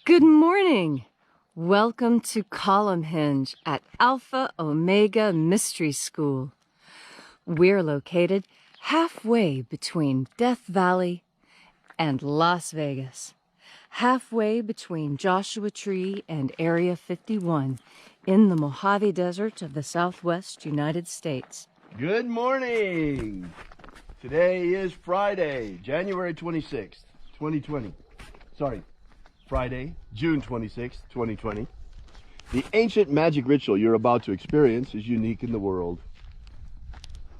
Good morning. Welcome to Column Hinge at Alpha Ωmega Mystery School. We're located halfway between Death Valley and Las Vegas, halfway between Joshua Tree and Area 51 in the Mojave Desert of the Southwest United States. Good morning. Today is Friday, January 26th, 2020. Friday, June 26th, 2020. The ancient magic ritual you're about to experience is unique in the world.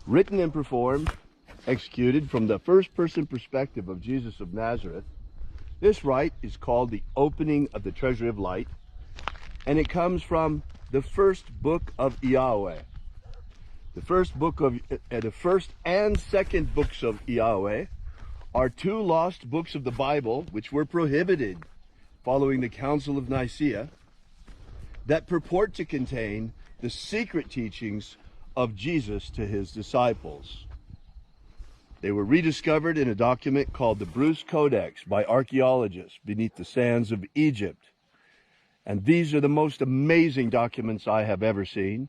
Written and performed, executed from the first-person perspective of Jesus of Nazareth, this rite is called the opening of the treasury of light, and it comes from the first book of Yahweh. The first and second books of Yahweh are two lost books of the Bible which were prohibited following the Council of Nicaea, that purport to contain the secret teachings of Jesus to his disciples. They were rediscovered in a document called the Bruce Codex by archaeologists beneath the sands of Egypt. And these are the most amazing documents I have ever seen,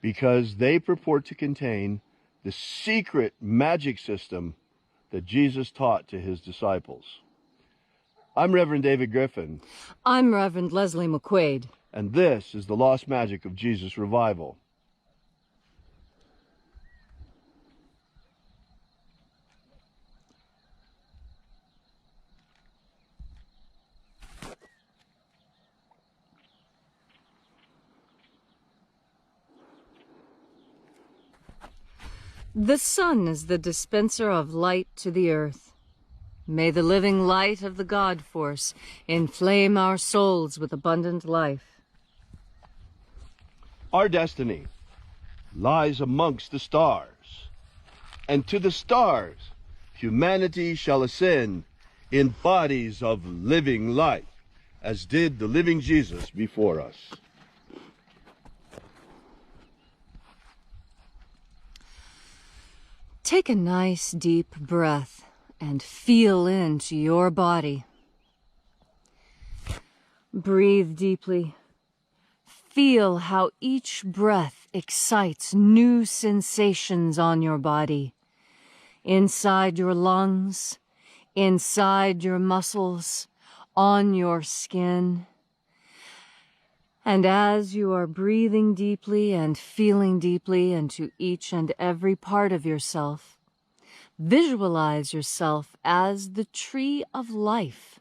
because they purport to contain the secret magic system that Jesus taught to his disciples. I'm Reverend David Griffin. I'm Reverend Leslie McQuade. And this is the Lost Magic of Jesus Revival. The sun is the dispenser of light to the earth. May the living light of the God Force inflame our souls with abundant life. Our destiny lies amongst the stars, and to the stars humanity shall ascend in bodies of living light, as did the living Jesus before us. Take a nice deep breath and feel into your body. Breathe deeply. Feel how each breath excites new sensations on your body. Inside your lungs, inside your muscles, on your skin. And as you are breathing deeply and feeling deeply into each and every part of yourself, visualize yourself as the tree of life,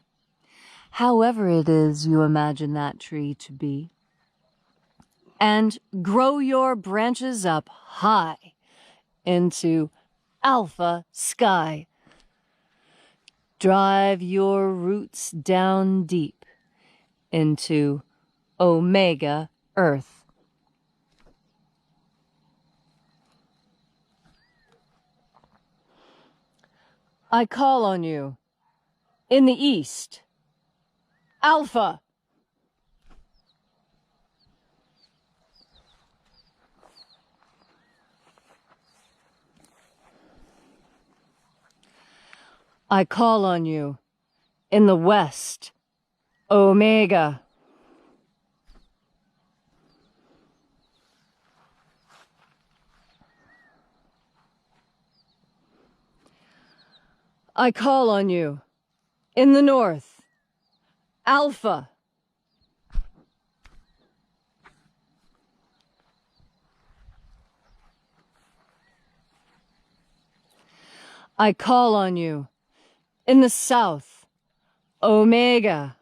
however it is you imagine that tree to be. And grow your branches up high into Alpha sky. Drive your roots down deep into Omega Earth. I call on you in the east, Alpha. I call on you in the west, Omega. I call on you in the north, Alpha. I call on you in the south, Omega.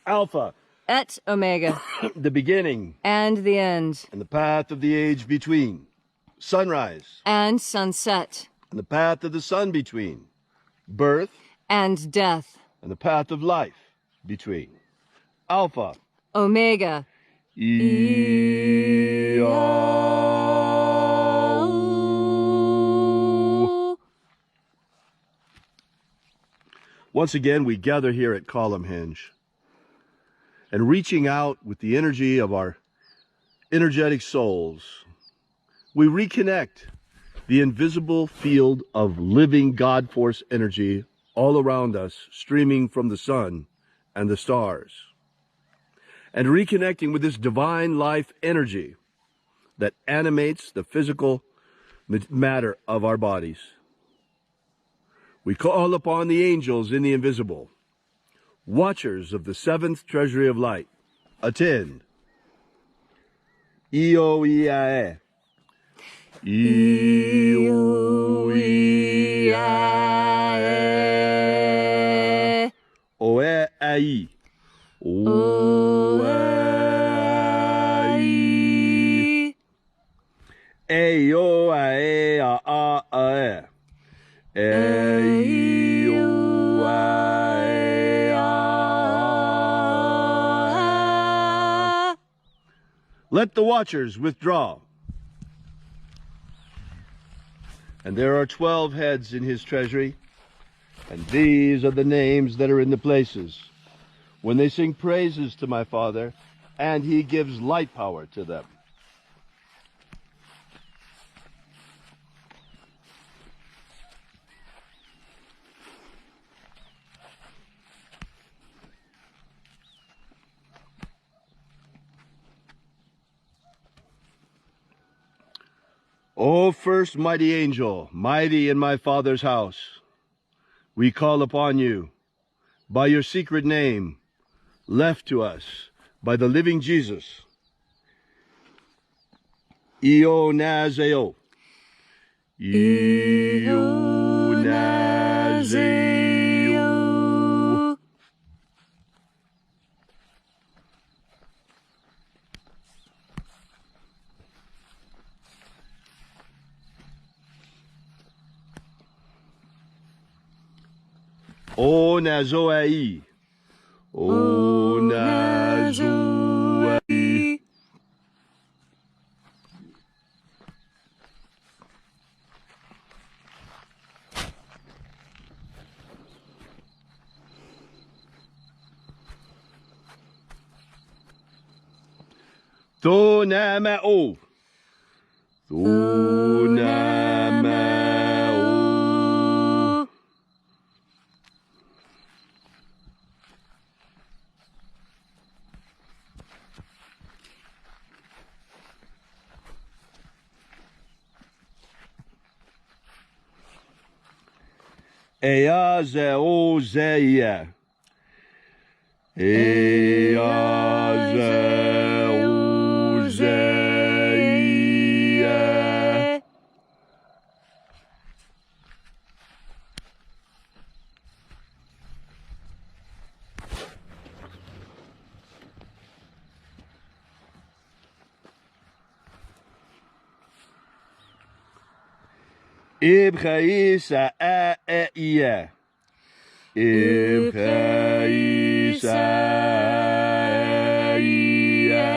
Alpha. Et Omega. The beginning. And the end. And the path of the age between. Sunrise. And sunset. And the path of the sun between. Birth. And death. And the path of life between. Alpha. Omega. Once again, we gather here at Column Hinge, and reaching out with the energy of our energetic souls, we reconnect the invisible field of living God force energy all around us, streaming from the sun and the stars, and reconnecting with this divine life energy that animates the physical matter of our bodies. We call upon the angels in the invisible, watchers of the seventh treasury of light. Attend. Io-Iae. Io-Iae. Oe-Ai. Oe-Ai. E-O-A-E-A-A-E. Let the watchers withdraw. And there are 12 heads in his treasury, and these are the names that are in the places when they sing praises to my Father, and he gives light power to them. O first mighty angel, mighty in my Father's house, we call upon you by your secret name, left to us by the living Jesus. Io Nazeo. Io Nazeo. O Nazoai. O Nazoai. To Namao. To Namao. Ea zeo zeia. Ea zeo zeia. Ibchaisa a ia. Ibchaisa ia.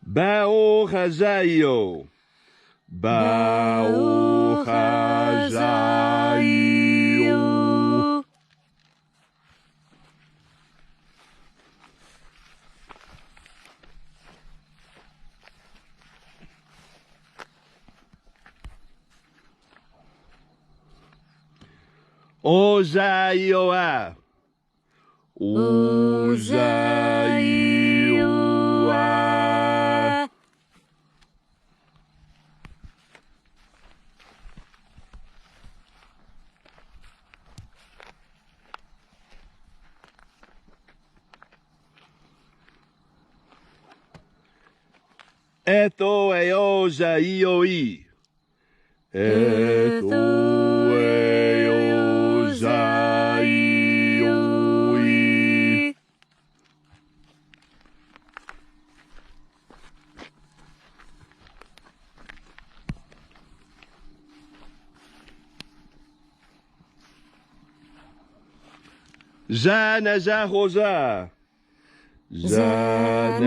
Bao chazaio. Bao chazaio. Ozaioa. Ozaioa. Eto eozaioe. Eto eozaioe. Zanazahoza. Zanazahoza.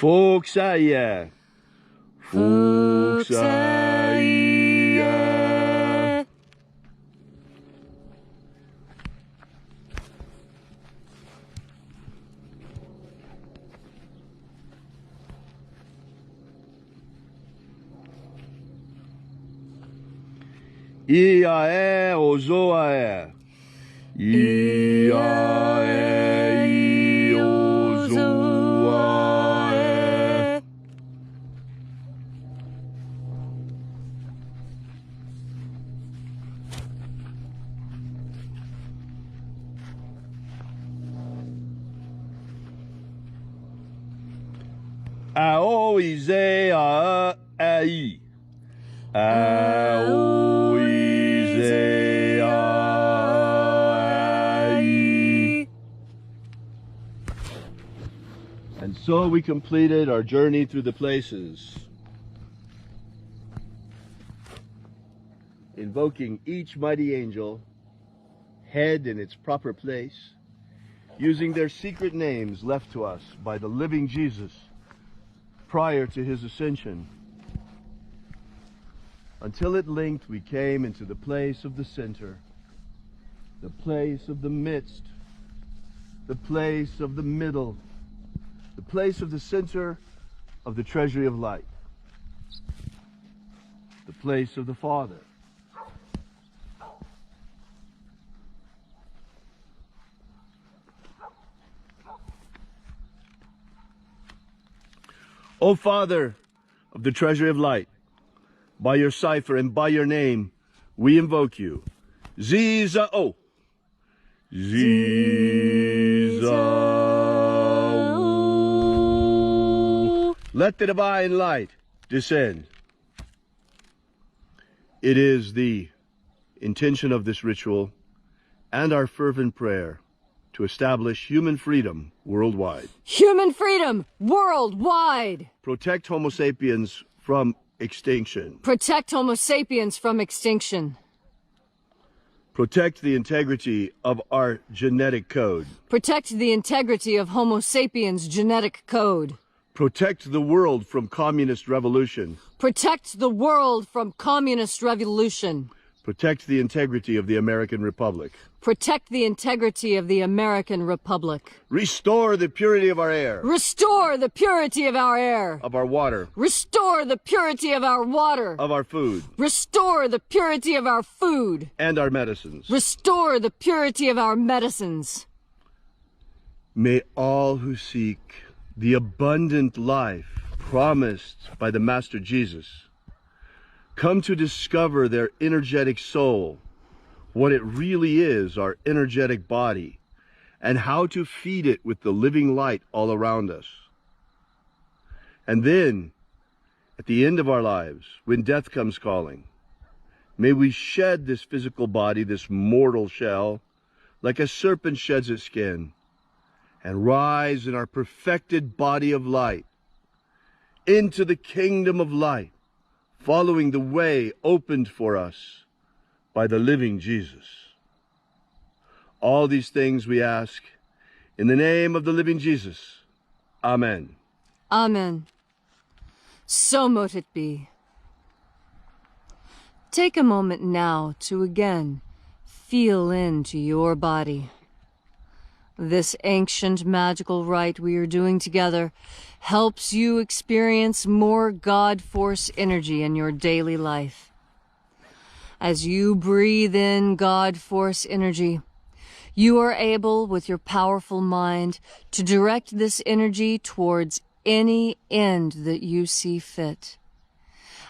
Foxaya. Foxaya. Iae ozoae. Iae ozoae. Ao ize a ai. Ao ize a ai. And so we completed our journey through the places, invoking each mighty angel, head in its proper place, using their secret names left to us by the living Jesus prior to his ascension. Until at length we came into the place of the center, the place of the midst, the place of the middle, the place of the center of the treasury of light, the place of the Father. O Father of the treasury of light, by your cipher and by your name, we invoke you. Ziza-o. Ziza-o. Let the divine light descend. It is the intention of this ritual and our fervent prayer to establish human freedom worldwide. Human freedom worldwide! Protect Homo sapiens from extinction. Protect Homo sapiens from extinction. Protect the integrity of our genetic code. Protect the integrity of Homo sapiens' genetic code. Protect the world from communist revolution. Protect the world from communist revolution. Protect the integrity of the American Republic. Protect the integrity of the American Republic. Restore the purity of our air. Restore the purity of our air. Of our water. Restore the purity of our water. Of our food. Restore the purity of our food. And our medicines. Restore the purity of our medicines. May all who seek the abundant life promised by the Master Jesus come to discover their energetic soul, what it really is, our energetic body, and how to feed it with the living light all around us. And then, at the end of our lives, when death comes calling, may we shed this physical body, this mortal shell, like a serpent sheds its skin, and rise in our perfected body of light into the kingdom of light, following the way opened for us by the living Jesus. All these things we ask in the name of the living Jesus. Amen. Amen. So mote it be. Take a moment now to again feel into your body. This ancient magical rite we are doing together helps you experience more God Force energy in your daily life. As you breathe in God Force energy, you are able, with your powerful mind, to direct this energy towards any end that you see fit.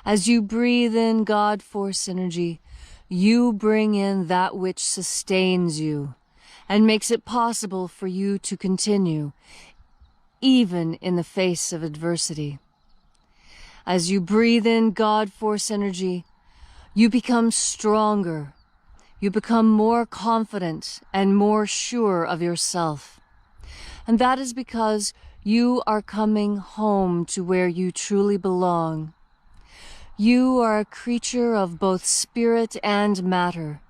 As you breathe in God Force energy, you bring in that which sustains you and makes it possible for you to continue, even in the face of adversity. As you breathe in God Force energy, you become stronger. You become more confident and more sure of yourself. And that is because you are coming home to where you truly belong. You are a creature of both spirit and matter,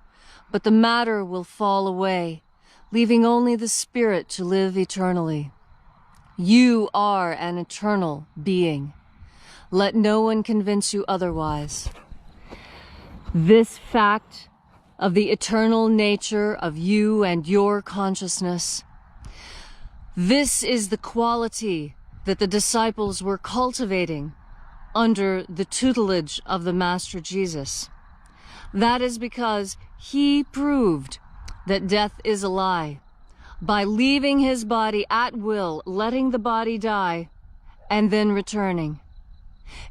but the matter will fall away, leaving only the spirit to live eternally. You are an eternal being. Let no one convince you otherwise. This fact of the eternal nature of you and your consciousness, this is the quality that the disciples were cultivating under the tutelage of the Master Jesus. That is because he proved that death is a lie by leaving his body at will, letting the body die, and then returning.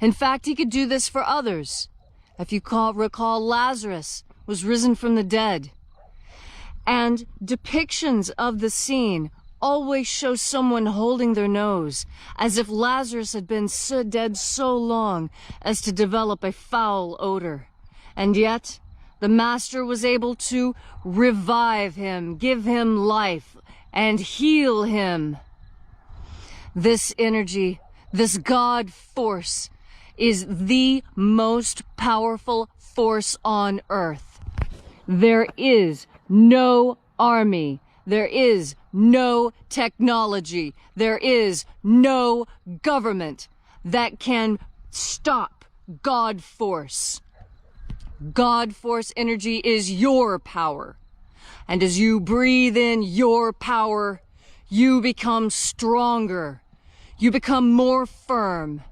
In fact, he could do this for others. If you recall, Lazarus was risen from the dead. And depictions of the scene always show someone holding their nose, as if Lazarus had been so dead so long as to develop a foul odor. And yet, the Master was able to revive him, give him life, and heal him. This energy, this God force, is the most powerful force on earth. There is no army. There is no technology. There is no government that can stop God force. God force energy is your power. And as you breathe in your power, you become stronger. You become more firm.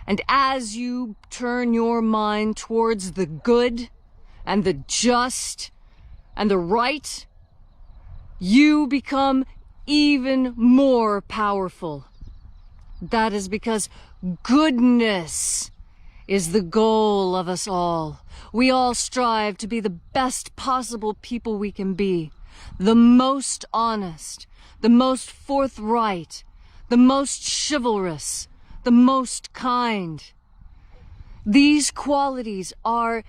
And as you turn your mind towards the good and the just and the right, you become even more powerful. That is because goodness is the goal of us all. We all strive to be the best possible people we can be, the most honest, the most forthright, the most chivalrous, the most kind. These qualities are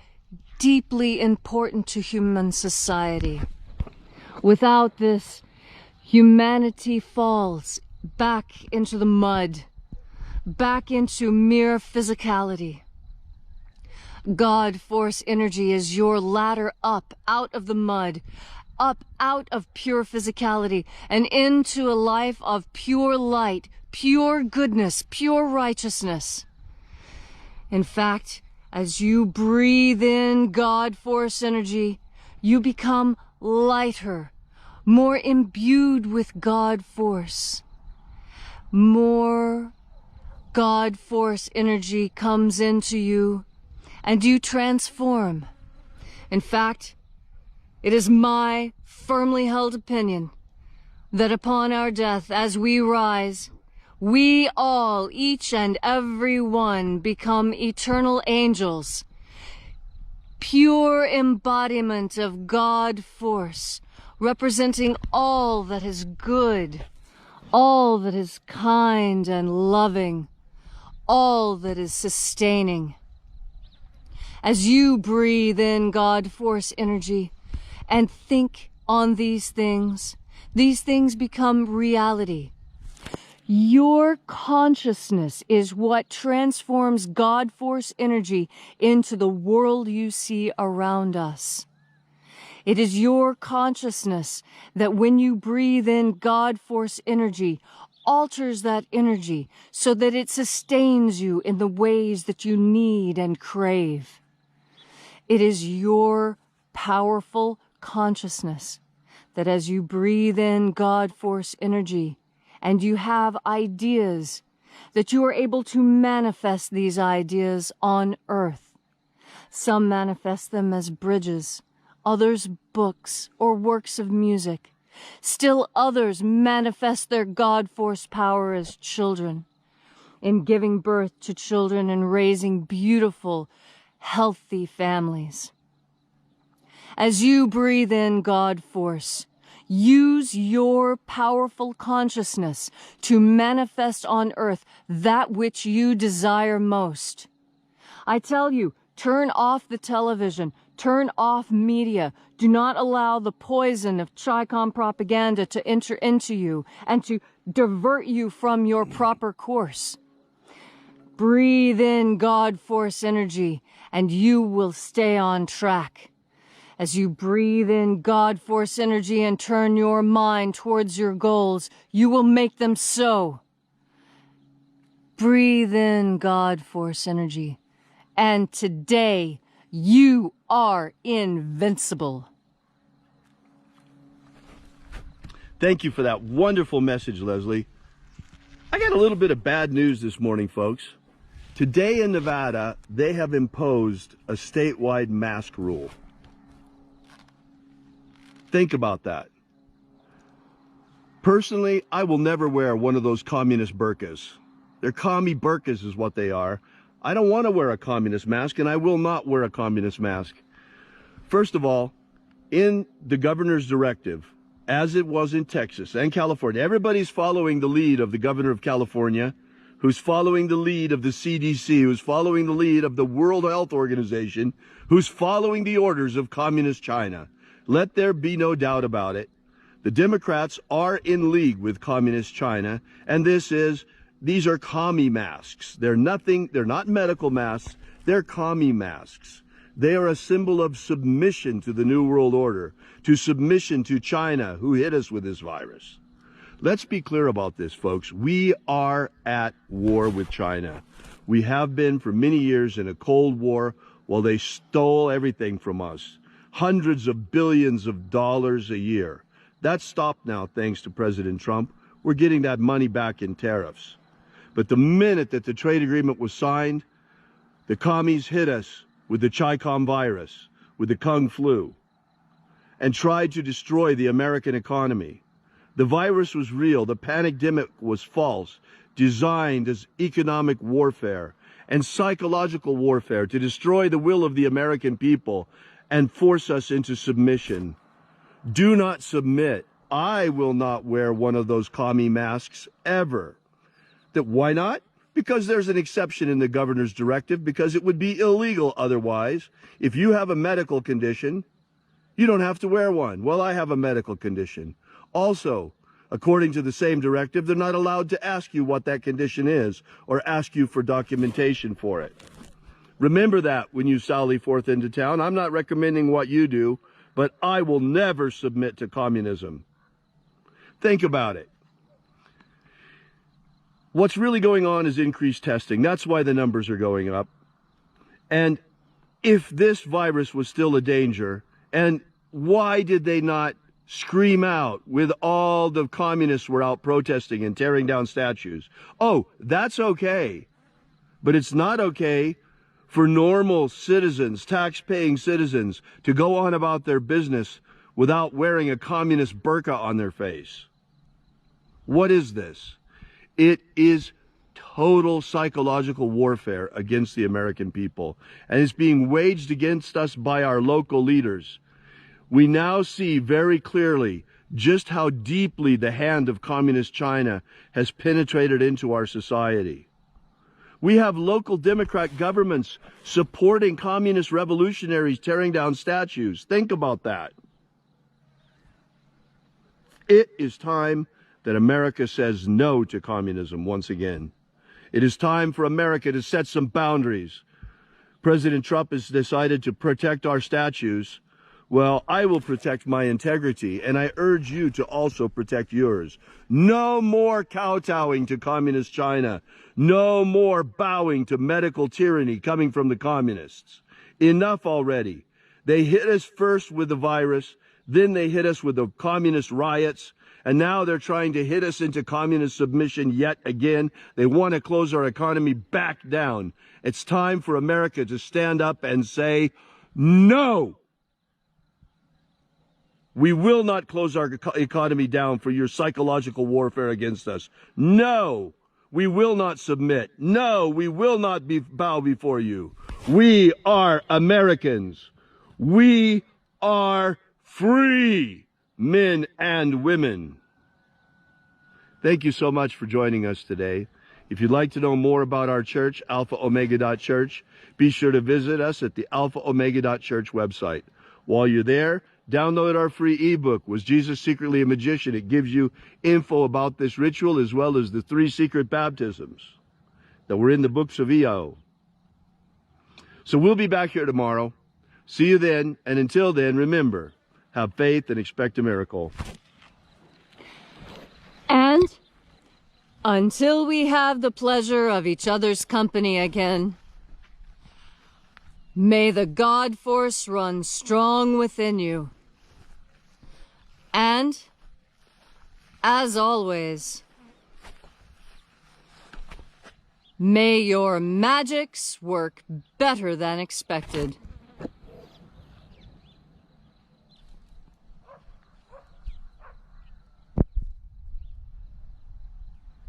deeply important to human society. Without this, humanity falls back into the mud, back into mere physicality. God force energy is your ladder up out of the mud, up out of pure physicality, and into a life of pure light, pure goodness, pure righteousness. In fact, as you breathe in God force energy, you become lighter, more imbued with God force. More God force energy comes into you, and you transform. In fact, it is my firmly held opinion that upon our death, as we rise, we all, each and every one, become eternal angels, pure embodiment of God force, representing all that is good, all that is kind and loving, all that is sustaining. As you breathe in God force energy and think on these things become reality. Your consciousness is what transforms God force energy into the world you see around us. It is your consciousness that when you breathe in God force energy, alters that energy so that it sustains you in the ways that you need and crave. It is your powerful consciousness that as you breathe in God force energy and you have ideas, that you are able to manifest these ideas on earth. Some manifest them as bridges, others books or works of music. Still others manifest their God force power as children, in giving birth to children and raising beautiful, healthy families. As you breathe in God force, use your powerful consciousness to manifest on earth that which you desire most. I tell you, turn off the television, turn off media. Do not allow the poison of Chi-Com propaganda to enter into you and to divert you from your proper course. Breathe in God force energy and you will stay on track. As you breathe in God force energy and turn your mind towards your goals, you will make them so. Breathe in God Force energy. And today, you are invincible. Thank you for that wonderful message, Leslie. I got a little bit of bad news this morning, folks. Today in Nevada, they have imposed a statewide mask rule. Think about that. Personally, I will never wear one of those communist burqas. They're commie burqas is what they are. I don't want to wear a communist mask, and I will not wear a communist mask. First of all, in the governor's directive, as it was in Texas and California, everybody's following the lead of the governor of California, who's following the lead of the CDC, who's following the lead of the World Health Organization, who's following the orders of Communist China. Let there be no doubt about it. The Democrats are in league with Communist China, and these are commie masks. They're not medical masks, they're commie masks. They are a symbol of submission to the New World Order, to submission to China, who hit us with this virus. Let's be clear about this, folks. We are at war with China. We have been for many years in a Cold War while they stole everything from us. Hundreds of billions of dollars a year. That's stopped now thanks to President Trump. We're getting that money back in tariffs. But the minute that the trade agreement was signed, the commies hit us with the Chi-Com virus, with the Kung flu, and tried to destroy the American economy. The virus was real. The pandemic was false, designed as economic warfare and psychological warfare to destroy the will of the American people and force us into submission. Do not submit. I will not wear one of those commie masks ever. Why not? Because there's an exception in the governor's directive, because it would be illegal otherwise. If you have a medical condition, you don't have to wear one. Well, I have a medical condition. Also, according to the same directive, they're not allowed to ask you what that condition is or ask you for documentation for it. Remember that when you sally forth into town. I'm not recommending what you do, but I will never submit to communism. Think about it. What's really going on is increased testing. That's why the numbers are going up. And if this virus was still a danger, and why did they not scream out with all the communists were out protesting and tearing down statues? Oh, that's okay. But it's not okay for normal citizens, tax-paying citizens, to go on about their business without wearing a communist burqa on their face. What is this? It is total psychological warfare against the American people, and it's being waged against us by our local leaders. We now see very clearly just how deeply the hand of Communist China has penetrated into our society. We have local Democrat governments supporting communist revolutionaries tearing down statues. Think about that. It is time that America says no to communism once again. It is time for America to set some boundaries. President Trump has decided to protect our statues. Well, I will protect my integrity, and I urge you to also protect yours. No more kowtowing to Communist China. No more bowing to medical tyranny coming from the communists. Enough already. They hit us first with the virus, then they hit us with the communist riots, and now they're trying to hit us into communist submission yet again. They want to close our economy back down. It's time for America to stand up and say, no! We will not close our economy down for your psychological warfare against us. No! We will not submit. No, we will not bow before you. We are Americans. We are free, men and women. Thank you so much for joining us today. If you'd like to know more about our church, alphaomega.church, be sure to visit us at the alphaomega.church website. While you're there, download our free ebook, Was Jesus Secretly a Magician? It gives you info about this ritual as well as the 3 secret baptisms that were in the books of EO. So we'll be back here tomorrow. See you then, and until then, remember, have faith and expect a miracle. And Until we have the pleasure of each other's company again, may the God Force run strong within you. And, as always, may your magics work better than expected.